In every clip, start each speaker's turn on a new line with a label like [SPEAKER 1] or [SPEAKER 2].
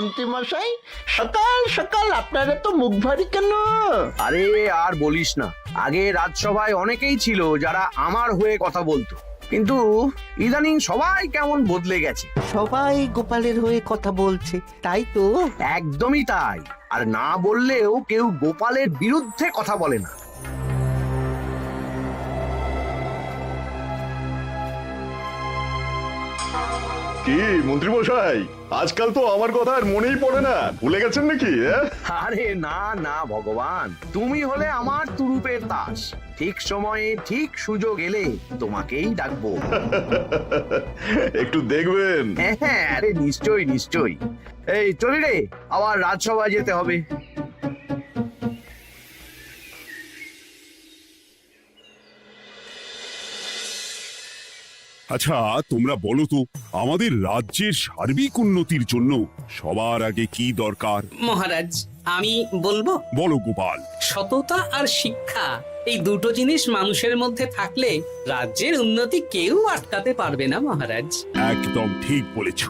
[SPEAKER 1] মন্ত্রী মশাই, সকাল সকাল আপনারা তো মুখ ভারী কেন?
[SPEAKER 2] আরে আর বলিস না, আগে রাজসভায় অনেকেই ছিল যারা আমার হয়ে কথা বলতো, কিন্তু ইদানিং সবাই কেমন বদলে গেছে।
[SPEAKER 1] সবাই গোপালের হয়ে কথা বলছে, তাই তো?
[SPEAKER 2] একদমই তাই। আর না বললেও কেউ গোপালের বিরুদ্ধে কথা বলে না।
[SPEAKER 3] কি মন্ত্রী মশাই, আজকাল তো আমার কথা আর মনেই পড়ে না, ভুলে গেছেন নাকি?
[SPEAKER 2] আরে না না ভগবান, তুমি হলে আমার তুরুপের তাস। ঠিক সময়ে ঠিক সুযোগ এলে তোমাকেই ডাকবো।
[SPEAKER 3] একটু দেখবেন।
[SPEAKER 2] হ্যাঁ হ্যাঁ, আরে নিশ্চয়ই নিশ্চয়ই। এই চলি রে, আবার রাজসভায় যেতে হবে।
[SPEAKER 4] আচ্ছা তোমরা বলো তো, আমাদের রাজ্যের সার্বিক উন্নতির জন্য সবার আগে কি দরকার?
[SPEAKER 5] মহারাজ, আমি বলবো।
[SPEAKER 4] বলো গোপাল।
[SPEAKER 5] সততা আর শিক্ষা, এই দুটো জিনিস মানুষের মধ্যে থাকলে রাজ্যের উন্নতি কেউ আটকাতে পারবে না মহারাজ।
[SPEAKER 4] একদম ঠিক বলেছ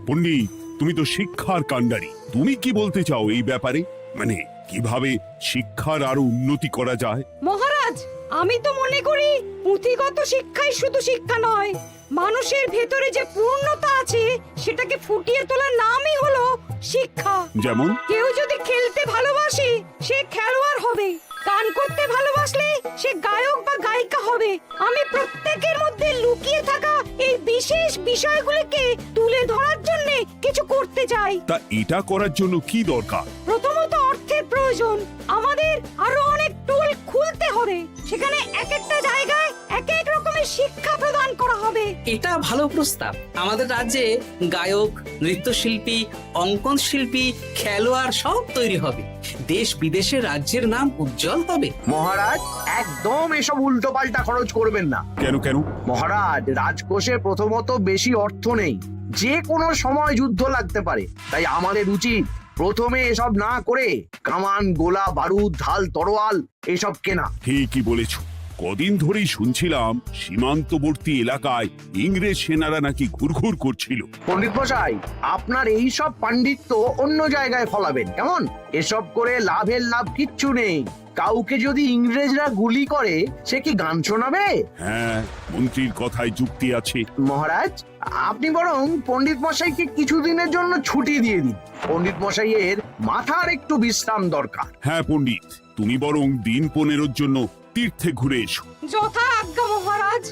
[SPEAKER 4] পণ্ডিত, তুমি তো শিক্ষার কাণ্ডারি। তুমি কি বলতে চাও এই ব্যাপারে? মানে কিভাবে শিক্ষার আরো উন্নতি করা যায়?
[SPEAKER 6] মহারাজ, আমি তো মনে করি পুঁথিগত শিক্ষাই শুধু শিক্ষা নয়, মানুষের ভেতরে যে পূর্ণতা আছে সেটাকে ফুটিয়ে তোলার নামই হলো শিক্ষা।
[SPEAKER 4] যেমন?
[SPEAKER 6] কেউ যদি খেলতে ভালোবাসে সে খেলোয়াড় হবে, গান করতে ভালোবাসলে সে গায়ক বা গায়িকা হবে। আমি প্রত্যেকের মধ্যে লুকিয়ে থাকা এই বিশেষ বিষয়গুলিকে তুলে ধরার জন্য কিছু করতে চাই।
[SPEAKER 4] তা এটা করার জন্য কি দরকার?
[SPEAKER 6] প্রথমত অর্থের প্রয়োজন। আমাদের আরো অনেক টুল খুলতে হবে, সেখানে এক একটা জায়গায় এক এক রকমের শিক্ষা প্রদান করা হবে।
[SPEAKER 5] এটা ভালো প্রস্তাব। আমাদের রাজ্যে গায়ক, নৃত্যশিল্পী, অঙ্কন শিল্পী, খেলোয়াড় সব তৈরি হবে। দেশ বিদেশে রাজ্যের নাম উজ্জ্বল হবে।
[SPEAKER 2] মহারাজ, একদম এসব উল্টো পাল্টা খরচ করবেন না।
[SPEAKER 4] কেন কেন?
[SPEAKER 2] মহারাজ, রাজকোষে প্রথমত বেশি অর্থ নেই, যে কোনো সময় যুদ্ধ লাগতে পারে। তাই আমাদের উচিত প্রথমে এসব না করে কামান, গোলা, বারুদ, ঢাল, তরোয়াল এসব কেনা।
[SPEAKER 4] ঠিকই বলেছ। কদিন ধরেই শুনছিলাম সীমান্তবর্তী এলাকায় ইংরেজ সেনারা নাকি ঘুরঘুর করছিল।
[SPEAKER 2] পণ্ডিত মশাই, আপনার এই সব পাণ্ডিত্য অন্য জায়গায় ফলাবেন কেমন? এসব করে লাভের লাভ কিচ্ছু নেই। কাউকে যদি ইংরেজরা গুলি করে সে কি গান শোনাবে?
[SPEAKER 4] হ্যাঁ, মন্ত্রীর কথায় যুক্তি আছে।
[SPEAKER 2] মহারাজ, আপনি বরং পণ্ডিত মশাইকে কিছুদিনের জন্য ছুটি দিয়ে দিন। পণ্ডিত মশাইয়ের মাথার একটু বিশ্রাম দরকার।
[SPEAKER 4] হ্যাঁ পণ্ডিত, তুমি বরং দিন 15 জন্য তীর্থে ঘুরে এসো।
[SPEAKER 6] যথা আজ্ঞা মহারাজ।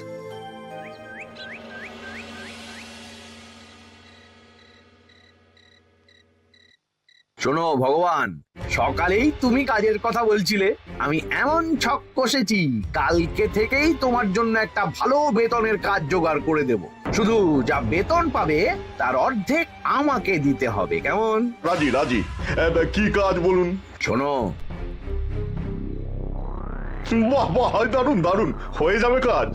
[SPEAKER 2] শোনো ভগবান, সকালেই তুমি কাজের কথা বলছিলে, আমি এমন ছক কষেছি কালকে থেকেই তোমার জন্য একটা ভালো বেতনের কাজ জোগাড় করে দেব। শুধু যা বেতন পাবে তার অর্ধেক আমাকে দিতে হবে, কেমন?
[SPEAKER 3] রাজি রাজি। কি কাজ বলুন?
[SPEAKER 2] শোনো,
[SPEAKER 3] বাহ বাহ, দারুণ দারুণ, হয়ে যাবে কাজ।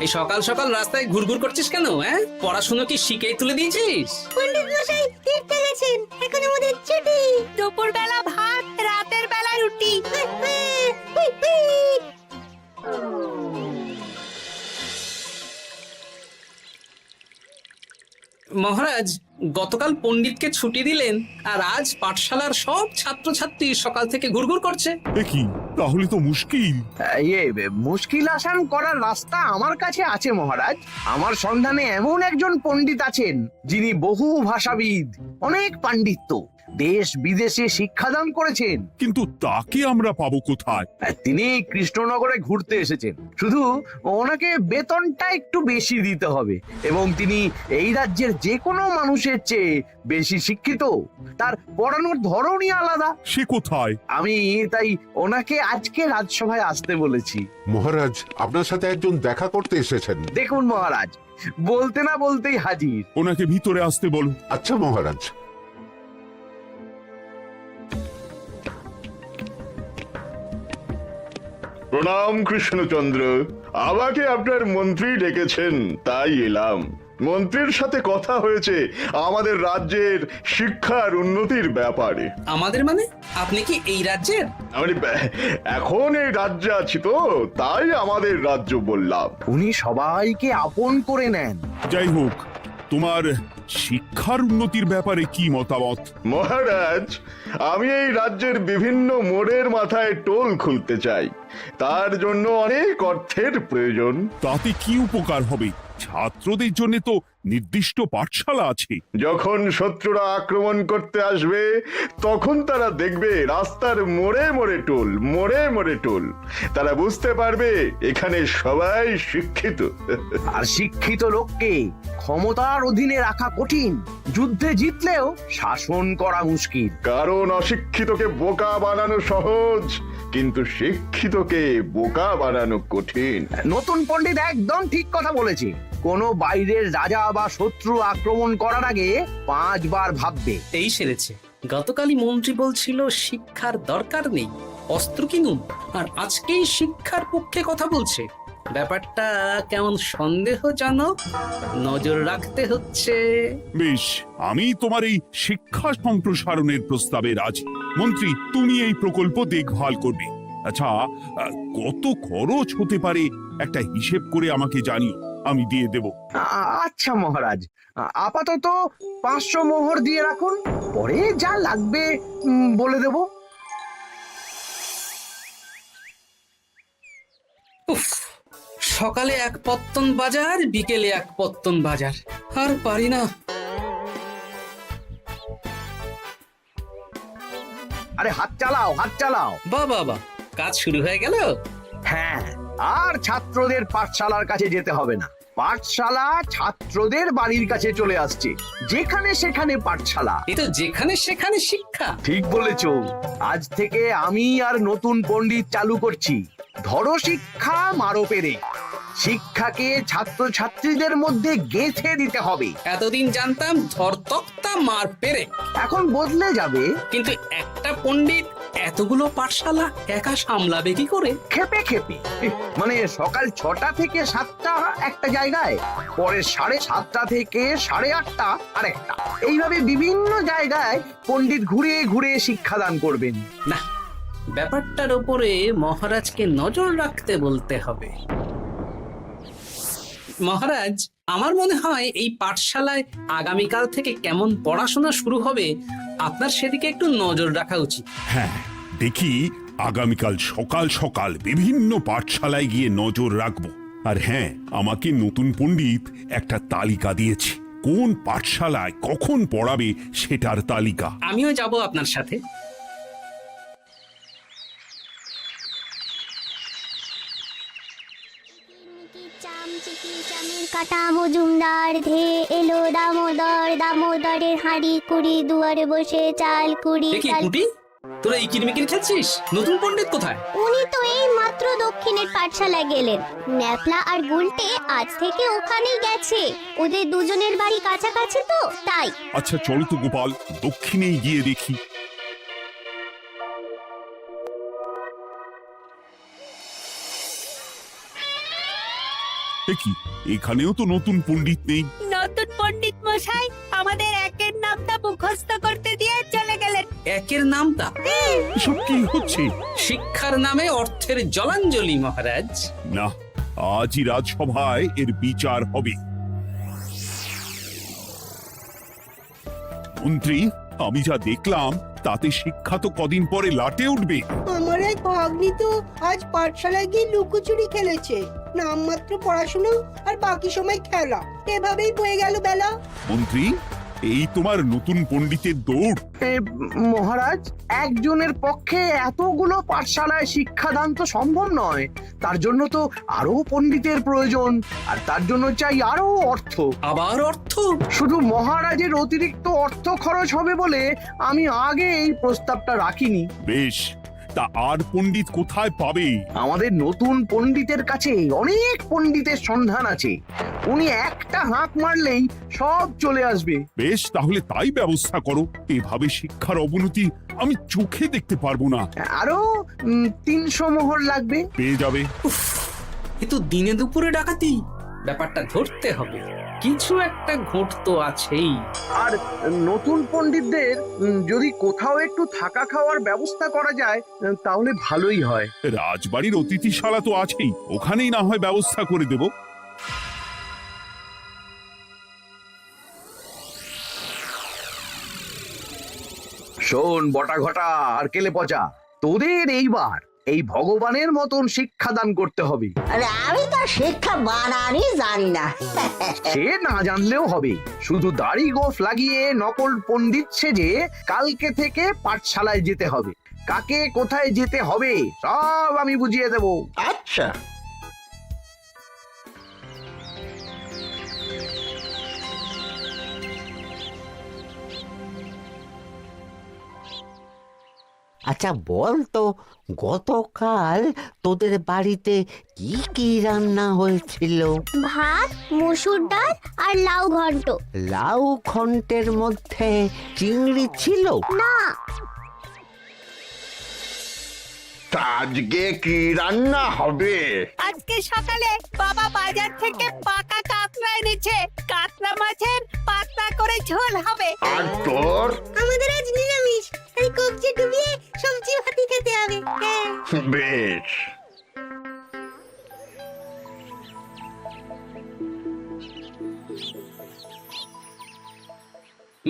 [SPEAKER 5] এই সকাল সকাল রাস্তায় ঘুরঘুর করছিস কেন? পড়াশুনো কি শিখেই তুলে দিয়েছিস?
[SPEAKER 6] পণ্ডিত মশাই তীর্থে গেছেন, এখন আমাদের ছুটি। দুপুর বেলা ভাত, রাতের বেলা রুটি।
[SPEAKER 5] মহারাজ, গতকাল পণ্ডিতকে ছুটি দিলেন আর আজ পাঠশালার সব ছাত্রছাত্রী সকাল থেকে ঘুরঘুর করছে।
[SPEAKER 4] এ কি, তাহলে তো মুশকিল।
[SPEAKER 2] মুশকিল আসান করার রাস্তা আমার কাছে আছে মহারাজ। আমার সন্ধানে এমন একজন পণ্ডিত আছেন যিনি বহু ভাষাবিদ, অনেক পাণ্ডিত্য, দেশ বিদেশে শিক্ষাদান করেছেন।
[SPEAKER 4] কিন্তু তাকে আমরা পাবো কোথায়?
[SPEAKER 2] তিনি কৃষ্ণনগরে ঘুরতে এসেছেন, শুধু ওনাকে বেতনটা একটু বেশি দিতে হবে। এবং তিনি এই রাজ্যের যে কোনো মানুষের চেয়ে বেশি শিক্ষিত, তার পড়ানোর ধরনই আলাদা।
[SPEAKER 4] সে কোথায়?
[SPEAKER 2] আমি তাই ওনাকে আজকে রাজসভায় আসতে বলেছি।
[SPEAKER 7] মহারাজ, আপনার সাথে একজন দেখা করতে এসেছেন।
[SPEAKER 2] দেখুন মহারাজ, বলতে না বলতেই হাজির।
[SPEAKER 4] ওনাকে ভিতরে আসতে বলো।
[SPEAKER 7] আচ্ছা মহারাজ।
[SPEAKER 3] প্রণাম কৃষ্ণচন্দ্র, আমাকে আপনার মন্ত্রী ডেকেছেন, তাই এলাম। মন্ত্রীর সাথে কথা হয়েছে আমাদের রাজ্যের শিক্ষার উন্নতির ব্যাপারে।
[SPEAKER 5] আমাদের মানে আপনি কি এই রাজ্যের?
[SPEAKER 3] মানে এখন এই রাজ্যে আছি তো, তাই আমাদের রাজ্য বললাম।
[SPEAKER 2] উনি সবাইকে আপন করে নেন।
[SPEAKER 4] যাই হোক, তোমার শিক্ষার উন্নতির ব্যাপারে কি মতামত?
[SPEAKER 3] মহারাজ, আমি এই রাজ্যের বিভিন্ন মোড়ের মাথায় টোল খুলতে চাই। তার জন্য অনেক অর্থের প্রয়োজন।
[SPEAKER 4] তাতে কি উপকার হবে? ছাত্রদের জন্য তো নির্দিষ্ট পাঠশালা আছে।
[SPEAKER 3] যখন শত্রুরা আক্রমণ করতে আসবে তখন তারা দেখবে রাস্তার মোড়ে মোড়ে টোল, মোড়ে মোড়ে টোল। তারা বুঝতে পারবে এখানে সবাই শিক্ষিত।
[SPEAKER 2] আর শিক্ষিত লোককে ক্ষমতার অধীনে রাখা কঠিন, যুদ্ধে জিতলেও শাসন করা মুশকিল।
[SPEAKER 3] কারণ অশিক্ষিতকে বোকা বানানো সহজ, কিন্তু শিক্ষিতকে বোকা বানানো কঠিন।
[SPEAKER 2] নতুন পণ্ডিত একদম ঠিক কথা বলেছে। কোনো বাইরের রাজা বা শত্রু আক্রমণ করার আগে 5 বার ভাববে।
[SPEAKER 5] এই সেরেছে। গতকালই মন্ত্রী বলছিল শিক্ষার দরকার নেই, অস্ত্র কিনুন, আর আজকেই শিক্ষার পক্ষে কথা বলছে। ব্যাপারটা কেমন সন্দেহজনক, নজর রাখতে হচ্ছে।
[SPEAKER 4] বেশ, আমি তোমার এই শিক্ষা সম্প্রসারণের প্রস্তাবে রাজি। মন্ত্রী, তুমি এই প্রকল্প দেখভাল করবে। আচ্ছা, কত খরচ হতে পারে একটা হিসেব করে আমাকে জানিও, আমি দিয়ে দেব।
[SPEAKER 2] আচ্ছা মহারাজ, আপাতত 500 মোহর দিয়ে রাখুন, পরে যা লাগবে বলে দেব।
[SPEAKER 5] উফ, সকালে এক পত্তন বাজার, বিকেলে এক পত্তন বাজার, আর পারি না।
[SPEAKER 2] আরে হাত চালাও, হাত চালাও।
[SPEAKER 5] বাবা, কাজ শুরু হয়ে গেল।
[SPEAKER 2] হ্যাঁ, আর ছাত্রদের পাঠশালার কাছে যেতে হবে না। পাঠশালা ছাত্রদের বাড়ির কাছে চলে আসছে। যেখানে সেখানে পাঠশালা।
[SPEAKER 5] এ তো যেখানে সেখানে শিক্ষা।
[SPEAKER 2] ঠিক বলেছো। আজ থেকে আমি আর নতুন পণ্ডিত চালু করছি। ধরো শিক্ষা, মারো পেরে। শিক্ষাকে ছাত্রছাত্রীদের মধ্যে গেঁথে দিতে হবে।
[SPEAKER 5] এতদিন জানতাম ধরতক্তা মার পেরে,
[SPEAKER 2] এখন বদলে যাবে।
[SPEAKER 5] কিন্তু একটা পণ্ডিত এতগুলো পাঠশালা একা সামলাবে কি করে?
[SPEAKER 2] খেপে খেপে। মানে সকাল 6টা থেকে 7টা একটা জায়গায়, পরে 7:30 থেকে 8:30 আরেকটা। এইভাবে বিভিন্ন জায়গায় পণ্ডিত ঘুরে ঘুরে শিক্ষাদান করবেন।
[SPEAKER 5] না, ব্যাপারটার উপরে মহারাজকে নজর রাখতে বলতে হবে। মহারাজ, আমার মনে হয় এই পাঠশালায় আগামীকাল থেকে কেমন পড়াশোনা শুরু হবে, আপনার সেদিকে একটু নজর রাখা উচিত।
[SPEAKER 4] হ্যাঁ, দেখি আগামীকাল সকাল সকাল বিভিন্ন পাঠশালায় গিয়ে নজর রাখবো। আর হ্যাঁ, আমাকে নতুন পণ্ডিত একটা তালিকা দিয়েছে, কোন পাঠশালায় কখন পড়াবে সেটার তালিকা।
[SPEAKER 5] আমিও যাব আপনার সাথে।
[SPEAKER 8] কাটা মজুমদার ধে এলো দামোদর, দামোদরের হাঁড়ি কুড়ি, দুয়ারে বসে চাল কুড়ি।
[SPEAKER 5] দেখি কুটি, তোরা এই কিরমিকির খেলছিস? নতুন পণ্ডিত কোথায়?
[SPEAKER 8] উনি তো এই মাত্র দক্ষিণের পাঠশালায় গেলেন। ন্যাপলা আর গুলটে আজ থেকে ওখানেই গেছে। ওদের দুজনের বাড়ি কাছাকাছি তো, তাই।
[SPEAKER 4] আচ্ছা চলো তো গোপাল, দক্ষিণেই গিয়ে দেখি। দেখি এখানেও তো নতুন পণ্ডিত নেই।
[SPEAKER 6] নতুন পণ্ডিত মশাই আমাদের একের নামটা মুখস্থ করতে দিয়ে চলে গেলেন।
[SPEAKER 5] একের নামটা?
[SPEAKER 4] এসব কি হচ্ছে?
[SPEAKER 5] শিক্ষার নামে অর্থের জলাঞ্জলি মহারাজ।
[SPEAKER 4] না, আজই রাজসভায় এর বিচার হবে। মন্ত্রী, আমি যা দেখলাম তাতে শিক্ষা তো কদিন পরে লাটে উঠবে।
[SPEAKER 9] আমার এক ভাগ্নি তো আজ পাঠশালায় গিয়ে লুকোচুরি খেলেছে। নামমাত্র পড়াশুনো আর বাকি সময় খেলা, এভাবেই বয়ে গেল বেলা।
[SPEAKER 4] মন্ত্রী, এই তোমার নতুন পণ্ডিতের দৌড়।
[SPEAKER 2] মহারাজ, একজনের পক্ষে এতগুলো পাঠশালায় শিক্ষাদান তো সম্ভব নয়। তার জন্য তো আরো পণ্ডিতের প্রয়োজন, আর তার জন্য চাই আরো অর্থ।
[SPEAKER 5] আবার অর্থ?
[SPEAKER 2] শুধু মহারাজের অতিরিক্ত অর্থ খরচ হবে বলে আমি আগে এই প্রস্তাবটা রাখিনি।
[SPEAKER 4] বেশ, তা আর পণ্ডিত কোথায় পাবে?
[SPEAKER 2] আমাদের নতুন পণ্ডিতের কাছে অনেক পণ্ডিতের সন্ধান আছে। উনি একটা হাঁক মারলেই সব চলে আসবে।
[SPEAKER 4] বেশ, তাহলে তাই ব্যবস্থা করো। এভাবে শিক্ষার অবনতি আমি চোখে দেখতে পারবো না।
[SPEAKER 2] আরো 300 মোহর লাগবে।
[SPEAKER 4] পেয়ে যাবে।
[SPEAKER 5] এ তো দিনে দুপুরে ডাকাতি। ব্যাপারটা ধরতে হবে। কিছু একটা ঘোট তো আছেই।
[SPEAKER 2] আর নতুন পণ্ডিতদের যদি কোথাও একটু থাকা খাওয়ার ব্যবস্থা করা যায় তাহলে ভালোই হয়।
[SPEAKER 4] রাজবাড়ির অতিথিশালা তো আছেই, ওখানেই না হয় ব্যবস্থা করে দেব।
[SPEAKER 2] শোন বটা ঘটা আর কেলে পচা, তোদের এইবার এই ভগবানের মতন শিক্ষাদান করতে হবে।
[SPEAKER 10] আরে আমি তো শিক্ষা বানানি জানি না।
[SPEAKER 2] সে না জানলেও হবে, শুধু দাড়ি গোফ লাগিয়ে নকল পণ্ডিত সেজে কালকে থেকে পাঠশালায় যেতে হবে। কাকে কোথায় যেতে হবে সব আমি বুঝিয়ে দেব।
[SPEAKER 1] আচ্ছা,
[SPEAKER 11] আচ্ছা বল তো, গতকাল তোদের বাড়িতে কি কি রান্না হয়েছিল?
[SPEAKER 8] ভাত, মসুর ডাল আর লাউ ঘন্ট।
[SPEAKER 11] লাউ ঘন্টের মধ্যে চিংড়ি ছিল?
[SPEAKER 8] না,
[SPEAKER 1] তা আজকে কি রান্না হবে?
[SPEAKER 6] আজকে সকালে বাবা বাজার থেকে পাকা কাতলা এনেছে। কাতলা মাছের পাতলা করে ঝোল হবে।
[SPEAKER 1] আর তোর?
[SPEAKER 6] আমাদের আজ নিরামিষ, এই কবজি ডুবিয়ে সবজি ভাতি খেতে হবে।
[SPEAKER 1] বেশ।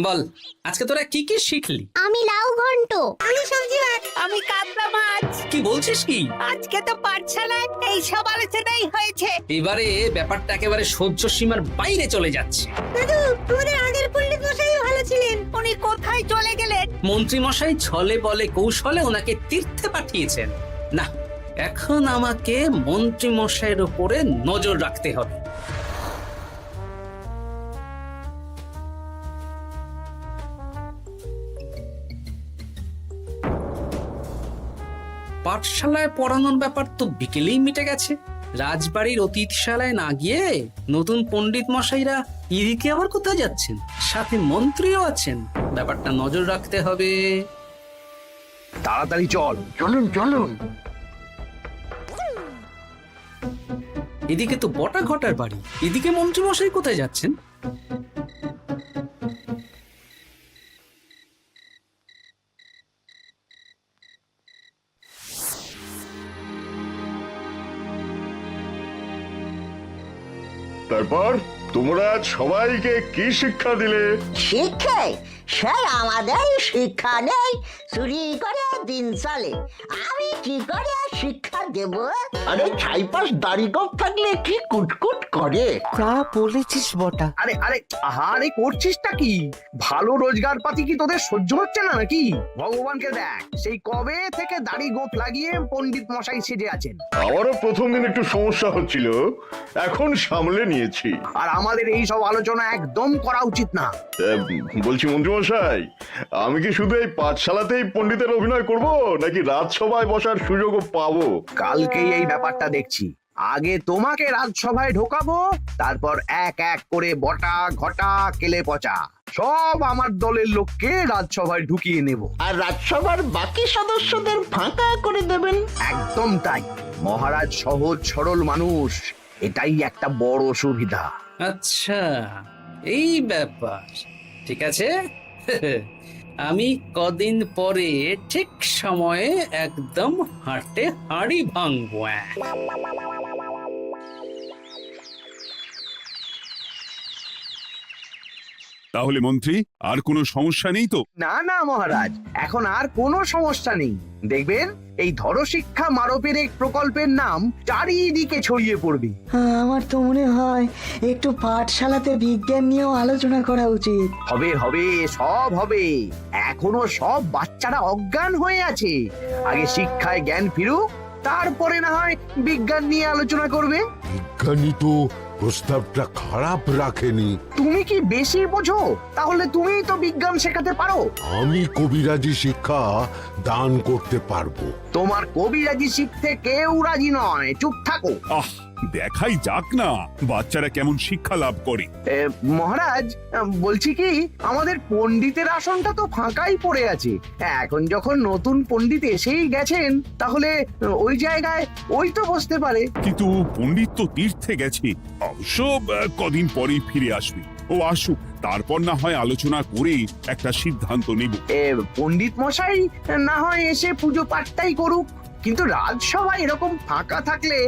[SPEAKER 5] বল, আজকে তোরা কি কি শিখলি?
[SPEAKER 8] আমি লাউ ঘন্ট।
[SPEAKER 6] আমি সবজি ভাত। আমি কাতলা মাছ।
[SPEAKER 5] কি বলছিস কি?
[SPEAKER 6] আজকে তো পাঠশালায় এই সব আলোচনাই হয়েছে।
[SPEAKER 5] এবারে ব্যাপারটা একেবারে সহ্য সীমার বাইরে চলে যাচ্ছে।
[SPEAKER 6] দাদু, আমাদের আগের পণ্ডিত মশাই ভালো ছিলেন, উনি কোথায় চলে গেলেন?
[SPEAKER 5] মন্ত্রী মশাই ছলে বলে কৌশলে ওনাকে তীর্থে পাঠিয়েছেন। না, এখন আমাকে মন্ত্রী মশাইয়ের উপরে নজর রাখতে হবে। পাঠশালায় পড়ানোর ব্যাপার তো বিকেলেই মিটে গেছে। রাজবাড়ির অতিথিশালায় না গিয়ে নতুন পণ্ডিত মশাইরা এদিকে আবার কোথায় যাচ্ছেন? সাথে মন্ত্রীও আছেন, ব্যাপারটা নজর রাখতে হবে।
[SPEAKER 2] তাড়াতাড়ি চল।
[SPEAKER 1] চলুন চলুন।
[SPEAKER 5] এদিকে তো বটা ঘটার বাড়ি, এদিকে মন্ত্রী মশাই কোথায় যাচ্ছেন?
[SPEAKER 3] তারপর তোমরা সবাইকে কি শিক্ষা দিলে?
[SPEAKER 10] শিক্ষা? সে আমাদের শিক্ষা নেই, চুরি করে দিন চলে। আমি কি করে শিক্ষা দেব?
[SPEAKER 1] আরে ছাইপাশ দাড়ি গোঁফ থাকলে কি কুটকুট করে।
[SPEAKER 11] তা বলেছিস বটা।
[SPEAKER 2] আরে আরে আহারে করছিসটা কি? ভালো রোজগার পাতি কি তোদের সহ্য হচ্ছে না নাকি? ভগবানকে দেখ, সেই কবে থেকে দাড়ি গোঁফ লাগিয়ে পণ্ডিত মশাই সেজে আছেন।
[SPEAKER 3] আমারও প্রথম দিন একটু সমস্যা হচ্ছিল, এখন সামলে নিয়েছি।
[SPEAKER 2] আর আমাদের এই সব আলোচনা একদম করা উচিত না।
[SPEAKER 3] বলছি মন্ত্রীমশাই, আমি কি শুধু এই পাঠশালাতেই পণ্ডিতের অভিনয় করব, নাকি রাজসভায় বসার সুযোগও পাবো?
[SPEAKER 2] কালকেই এই ব্যাপারটা দেখছি। আগে তোমাকে রাজসভায় ঢোকাবো, তারপর এক এক করে বটা ঘটা কেলে পচা সব আমার দলের লোককে রাজসভায় ঢুকিয়ে নেব।
[SPEAKER 1] আর রাজসভার বাকি সদস্যদের ফাঁকা করে দেবেন।
[SPEAKER 2] একদম তাই। মহারাজ সহজ সরল মানুষ, এটাই একটা বড় সুবিধা।
[SPEAKER 5] আচ্ছা, এই ব্যাপার। ঠিক আছে, আমি কদিন পরে ঠিক সময়ে একদম হাটে হাড়ি ভাঙবো।
[SPEAKER 4] তাহলে মন্ত্রী, আর কোনো সমস্যা নেই তো?
[SPEAKER 2] না না মহারাজ, এখন আর কোনো সমস্যা নেই। দেখবেন এই ধরো শিক্ষা মারপের এক প্রকল্পের নাম চারিদিকে ছড়িয়ে পড়বে।
[SPEAKER 10] আমার তো মনে হয় একটু পাঠশালাতে বিজ্ঞান নিয়েও আলোচনা করা উচিত।
[SPEAKER 2] হবে হবে, সব হবে। এখনো সব বাচ্চারা অজ্ঞান হয়ে আছে। আগে শিক্ষায় জ্ঞান ফিরুক, তারপরে না হয় বিজ্ঞান নিয়ে আলোচনা করবে।
[SPEAKER 7] বিজ্ঞানী তো প্রস্তাবটা খারাপ রাখেনি।
[SPEAKER 2] তুমি কি বেশি বোঝো? তাহলে তুমিই তো বিজ্ঞান শেখাতে পারো।
[SPEAKER 7] আমি কবিরাজি শিক্ষা দান করতে পারবো।
[SPEAKER 2] তোমার কবিরাজি শিখতে কেউ রাজি নয়, চুপ থাকো।
[SPEAKER 4] আহ, দেখাই যাক না বাচ্চারা কেমন শিক্ষা লাভ করে।
[SPEAKER 2] মহারাজ, বলছি কি, আমাদের পণ্ডিতের আসনটা তো ফাঁকাই পড়ে আছে। এখন যখন নতুন পণ্ডিত এসেই গেছেন, তাহলে ওই জায়গায় ওই তো বসতে পারে।
[SPEAKER 4] কিন্তু পণ্ডিত তো তীর্থে গেছে, অবশ্য কদিন পরেই ফিরে আসবে। ও আসুক, তারপর না হয় আলোচনা করে একটা সিদ্ধান্ত নেব।
[SPEAKER 2] পণ্ডিত মশাই না হয় এসে পুজো পাঠটাই করুক, কিন্তু রাজসভা এরকম ফাঁকা থাকলে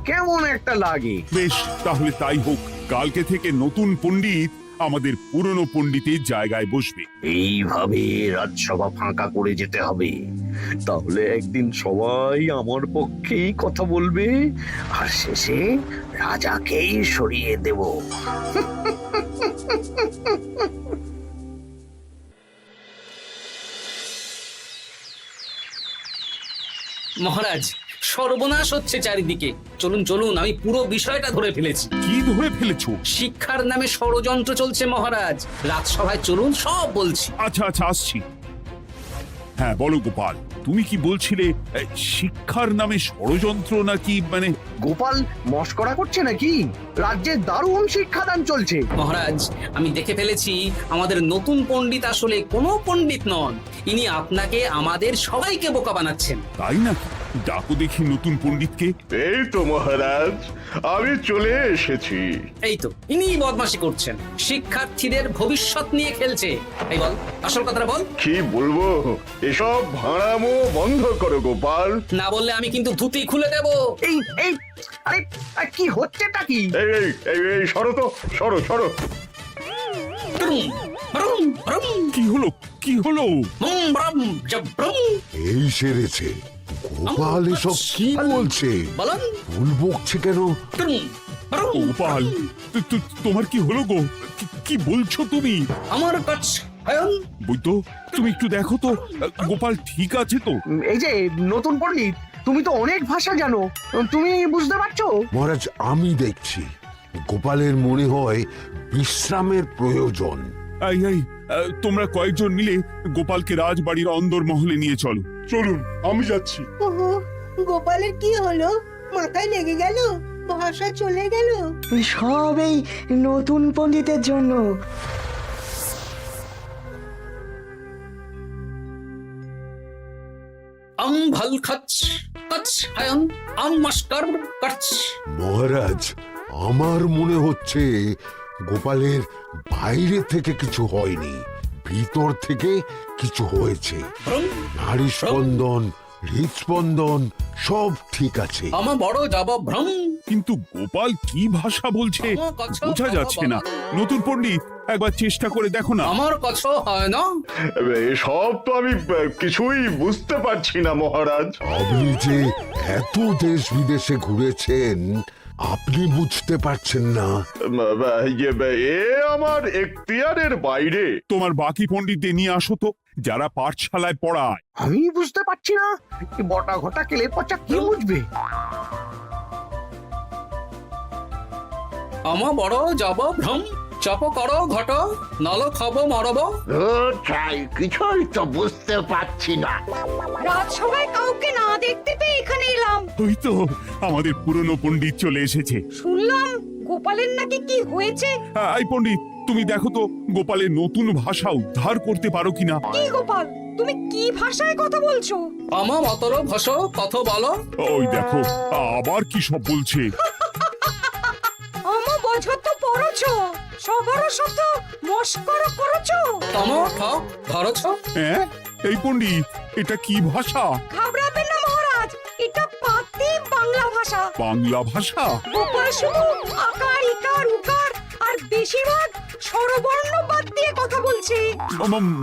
[SPEAKER 2] কেমন একটা লাগে।
[SPEAKER 4] বেশ, তাহলে তাই হোক। কালকে থেকে নতুন পণ্ডিত আমাদের পুরনো পণ্ডিতের জায়গায় বসবে।
[SPEAKER 2] এইভাবে রাজসভা ফাঁকা করে যেতে হবে, তাহলে একদিন সবাই আমার পক্ষেই কথা বলবে, আর শেষে রাজাকেই সরিয়ে দেব।
[SPEAKER 5] মহারাজ, সর্বনাশ হচ্ছে চারিদিকে। চলুন চলুন, আমি পুরো বিষয়টা ধরে ফেলেছি।
[SPEAKER 4] কি ধরে ফেলেছো?
[SPEAKER 5] শিক্ষার নামে ষড়যন্ত্র চলছে মহারাজ। রাজসভায় চলুন, সব বলছি।
[SPEAKER 4] আচ্ছা আচ্ছা, আসছি। হ্যাঁ বলো গোপাল, তুমি কি বলছিলে শিক্ষার নামে ষড়যন্ত্র নাকি? মানে
[SPEAKER 2] গোপাল মস্করা করছে নাকি? রাজ্যে দারুণ শিক্ষাদান চলছে।
[SPEAKER 5] মহারাজ, আমি দেখে ফেলেছি আমাদের নতুন পণ্ডিত আসলে কোনো পণ্ডিত নন। ইনি আপনাকে, আমাদের সবাইকে বোকা বানাচ্ছেন।
[SPEAKER 4] তাই না? ডাকো দেখি নতুন পণ্ডিতকে।
[SPEAKER 3] এই তো মহারাজ, আমি চলে এসেছি।
[SPEAKER 5] এই তো, ইনি বদমাশি করছেন, শিক্ষার্থীদের ভবিষ্যৎ নিয়ে খেলছে। এই বল, আসল কথাটা বল।
[SPEAKER 3] কি বলবো, এসব ভাড়ামো বন্ধ করো গোপাল।
[SPEAKER 5] না বললে আমি কিন্তু ধুতি খুলে দেব।
[SPEAKER 2] এই এই আরে আরে, কি হচ্ছেটা কি?
[SPEAKER 3] এই এই এই এই, সরো তো, সরো সরো।
[SPEAKER 5] ব্রুম, ব্রুম, ব্রুম,
[SPEAKER 4] কি হলো? কি হলো?
[SPEAKER 5] বুম, ব্রুম, জব্রুম।
[SPEAKER 7] এই সেরেছে। গোপাল এসব কি বলছে?
[SPEAKER 5] বলুন।
[SPEAKER 7] ভুল বকছে কেন?
[SPEAKER 5] ব্রুম, ব্রুম,
[SPEAKER 4] গোপাল, তোমার কি হলো গো? কি বলছো তুমি?
[SPEAKER 5] আমার কাছ
[SPEAKER 4] বৈদ্য, তুমি একটু দেখো তো গোপাল ঠিক আছে তো?
[SPEAKER 2] এই যে নতুন পণ্ডিত, তুমি তো অনেক ভাষা জানো, তুমি বুঝতে পারছো?
[SPEAKER 7] মহারাজ, আমি দেখছি গোপালের মনে হয় বিশ্রামের প্রয়োজন।
[SPEAKER 4] এই এই, তোমরা কয়েকজন মিলে গোপালকে রাজবাড়ির অন্দর মহলে নিয়ে চলো। চলুন, আমি যাচ্ছি।
[SPEAKER 9] ওহো, গোপালের কি হলো? মাথায় লেগে গেল? ভাষা চলে গেল?
[SPEAKER 10] সব এই নতুন পণ্ডিতের জন্য।
[SPEAKER 5] ভাল খাচ কাচ হায়ন মাস্টার কাচ।
[SPEAKER 7] মহারাজ, আমার মনে হচ্ছে গোপালের বাইরে থেকে কিছু হয়নি, ভিতর থেকে কিছু হয়েছে। নারী স্পন্দন, হৃদস্পন্দন সব ঠিক আছে।
[SPEAKER 5] আমার বড় যাব ভ্রম।
[SPEAKER 4] কিন্তু গোপাল কি ভাষা বলছে বোঝা যাচ্ছে না। নতুন পণ্ডিত, একবার চেষ্টা করে দেখো না।
[SPEAKER 5] আমার কথা হয় না।
[SPEAKER 3] এসব তো আমি কিছুই বুঝতে পারছি না মহারাজ।
[SPEAKER 7] আপনি যে এত দেশ বিদেশে ঘুরেছেন, আপনি বুঝতে পারছেন না?
[SPEAKER 3] এ আমার এখতিয়ারের বাইরে।
[SPEAKER 4] তোমার বাকি পণ্ডিতদের নিয়ে আসো তো, যারা পাঠশালায় পড়ায়।
[SPEAKER 2] আমি বুঝতে পারছি না, বটা ঘটা কেলে পচা কি বুঝবে?
[SPEAKER 5] আমার বড় যাব ভ্রম। চপ করো ঘট, নল খাবো মরব।
[SPEAKER 1] কিছুই তো বুঝতে পারছি না।
[SPEAKER 6] রাজসভায় কাউকে না দেখতে পেয়ে এখানে এলাম।
[SPEAKER 4] ওই তো আমাদের পুরনো পণ্ডিত চলে এসেছে।
[SPEAKER 6] শুনলাম গোপালের নাকি কি হয়েছে।
[SPEAKER 4] এই পণ্ডিত, তুমি দেখো তো গোপালের নতুন ভাষা উদ্ধার করতে পারো কিনা।
[SPEAKER 6] কি গোপাল, তুমি কি ভাষায় কথা বলছো?
[SPEAKER 5] আমার মতর ভাষ কথা বলো।
[SPEAKER 4] ওই দেখো, আবার কি সব বলছে।
[SPEAKER 6] আমো বছর তো পড়ছো, সবার সাথে মস্করা করছো।
[SPEAKER 5] তমো ঠক ধরছ।
[SPEAKER 4] হ্যাঁ, এই পণ্ডিত, এটা কি ভাষা?
[SPEAKER 6] ঘাবড়াবেন না মহারাজ, এটা পাতি বাংলা ভাষা।
[SPEAKER 4] বাংলা ভাষা?
[SPEAKER 6] গোপাল শুধু আকার ইকার উকার আর বেশিরভাগ স্বরবর্ণ বাদ দিয়ে কথা বলছে।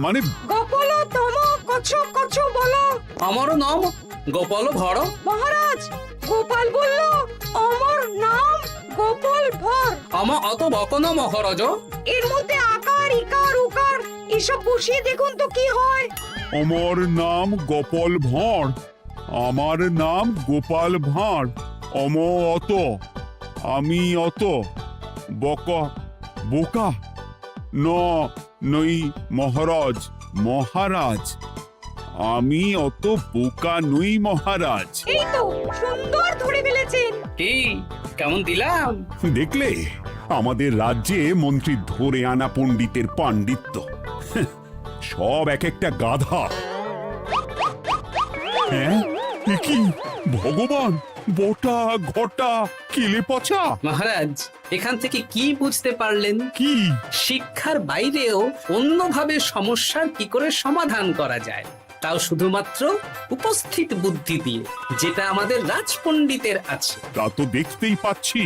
[SPEAKER 4] মানে
[SPEAKER 6] গোপাল তম কছ কছ বলো।
[SPEAKER 5] আমার নাম গোপাল ভর।
[SPEAKER 6] মহারাজ, গোপাল বলল আমার নাম গোপাল ভর।
[SPEAKER 5] আমার অত বকন মহারাজ।
[SPEAKER 6] এর মধ্যে আকার ইকার উকার এসব বসিয়ে দেখুন তো কি হয়।
[SPEAKER 4] আমার নাম গোপাল ভাঁড়। আমার নাম গোপাল ভাঁড়। অত, আমি অত, বকা বোকা, নই মহারাজ। মহারাজ, আমি অত বোকা নই মহারাজ।
[SPEAKER 6] এই তো সুন্দর ধরে ফেলেছেন।
[SPEAKER 5] কি কেমন দিলাম?
[SPEAKER 4] দেখলে আমাদের রাজ্যে মন্ত্রী ধরে আনা পণ্ডিতের পাণ্ডিত্য। হ্যাঁ, সব এক একটা গাধা। হ্যাঁ, এ কি ভগবান, বটা ঘটা কেলে পচা।
[SPEAKER 5] মহারাজ, এখান থেকে কি বুঝতে পারলেন?
[SPEAKER 4] কি?
[SPEAKER 5] শিক্ষার বাইরেও অন্যভাবে সমস্যার কি করে সমাধান করা যায়, তাও শুধুমাত্র উপস্থিত বুদ্ধি দিয়ে, যেটা আমাদের রাজপণ্ডিতের আছে।
[SPEAKER 4] তা তো দেখতেই পাচ্ছি।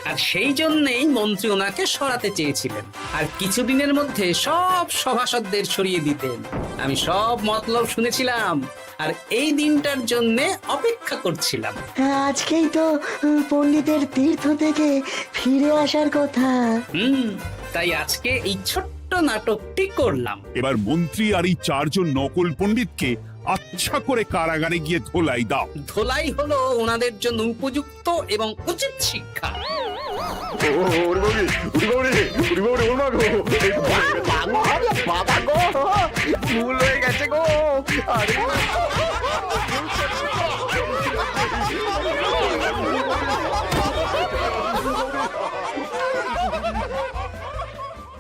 [SPEAKER 5] আর সেই জন্যেই মন্ত্রী ওনাকে সরাতে চেয়েছিলেন, আর কিছুদিনের মধ্যে সব সভাসদদের সরিয়ে দিতেন। আমি সব মতলব শুনেছিলাম, আর এই দিনটার জন্য অপেক্ষা করছিলাম।
[SPEAKER 10] আজকেই তো পণ্ডিতের তীর্থ থেকে ফিরে আসার কথা।
[SPEAKER 5] তাই আজকে এই ছোট্ট নাটকটি করলাম।
[SPEAKER 4] এবার মন্ত্রী আর এই 4 জন নকল পণ্ডিতকে আচ্ছা করে কারাগারে গিয়ে ধোলাই দাও।
[SPEAKER 5] ধোলাই হলো ওনাদের জন্য উপযুক্ত এবং উচিত শিক্ষা।
[SPEAKER 2] বাবা গো, ভুল হয়ে গেছে গো। আরে